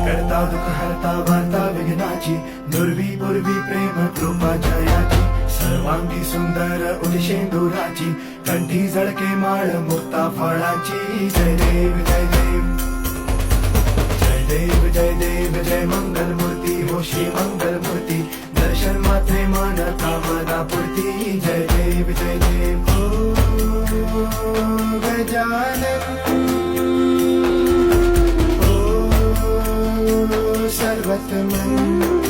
करता दुःख हरता वार्ता विघ्नाची दुर्वी पूर्वी प्रेम कृपा जयाची सर्वांगी सुंदर उदिशेंदुराची कंठी झळके माळ मुक्ता फळाची जय देव जय देव जय देव जय देव जय मंगल मूर्ती होशी मंगल मूर्ती दर्शन मात्रे मन कामना पूर्ती जय देव जय देव ओ गजानन सर्वतमन